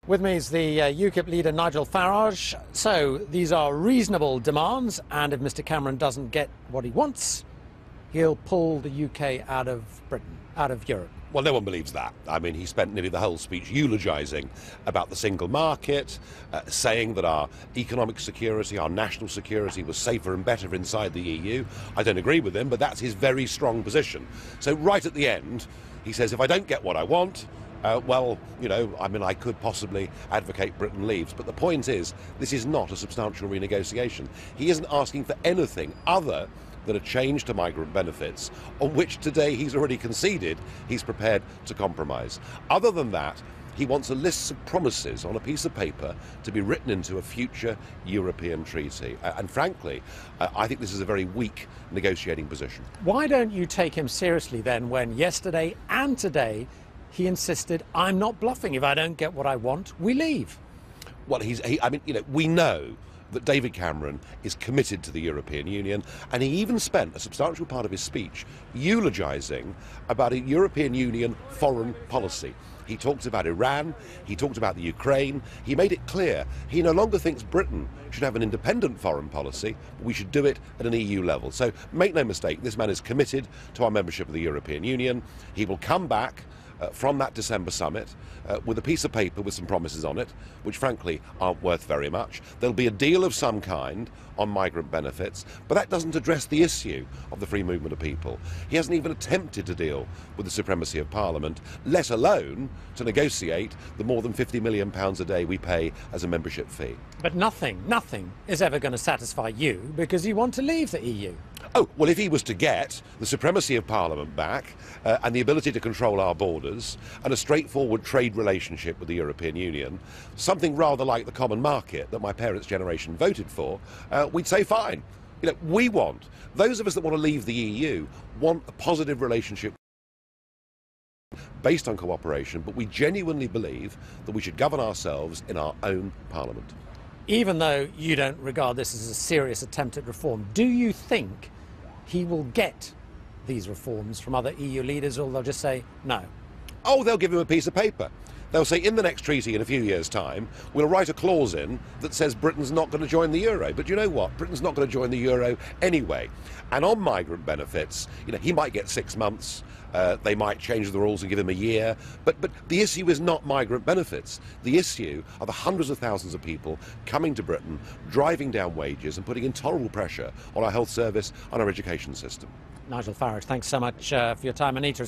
With me is the UKIP leader Nigel Farage. So these are reasonable demands, and if Mr Cameron doesn't get what he wants, he'll pull the UK out of Britain, out of Europe. Well, no one believes that. I mean, he spent nearly the whole speech eulogising about the single market, saying that our economic security, our national security was safer and better inside the EU. I don't agree with him, but that's his very strong position. So right at the end, he says, if I don't get what I want, well, you know, I mean, I could possibly advocate Britain leaves. But the point is, this is not a substantial renegotiation. He isn't asking for anything other than a change to migrant benefits, on which today he's already conceded he's prepared to compromise. Other than that, he wants a list of promises on a piece of paper to be written into a future European treaty. And frankly, I think this is a very weak negotiating position. Why don't you take him seriously then when yesterday and today he insisted, I'm not bluffing, if I don't get what I want, we leave? Well, I mean, you know, we know that David Cameron is committed to the European Union, and he even spent a substantial part of his speech eulogising about a European Union foreign policy. He talked about Iran, he talked about the Ukraine, he made it clear he no longer thinks Britain should have an independent foreign policy, but we should do it at an EU level. So make no mistake, this man is committed to our membership of the European Union. He will come back from that December summit with a piece of paper with some promises on it, which frankly aren't worth very much. There'll be a deal of some kind on migrant benefits, but that doesn't address the issue of the free movement of people. He hasn't even attempted to deal with the supremacy of Parliament, let alone to negotiate the more than £50 million a day we pay as a membership fee. But nothing is ever going to satisfy you because you want to leave the EU. Oh, well, if he was to get the supremacy of Parliament back and the ability to control our borders and a straightforward trade relationship with the European Union, something rather like the common market that my parents' generation voted for, we'd say fine. You know, we want, those of us that want to leave the EU, want a positive relationship based on cooperation, but we genuinely believe that we should govern ourselves in our own Parliament. Even though you don't regard this as a serious attempt at reform, do you think he will get these reforms from other EU leaders, or they'll just say no? Oh, they'll give him a piece of paper. They'll say, in the next treaty in a few years' time, we'll write a clause in that says Britain's not going to join the euro. But you know what? Britain's not going to join the euro anyway. And on migrant benefits, you know, he might get 6 months. They might change the rules and give him a year. But the issue is not migrant benefits. The issue are the hundreds of thousands of people coming to Britain, driving down wages and putting intolerable pressure on our health service and our education system. Nigel Farage, thanks so much for your time, Anita.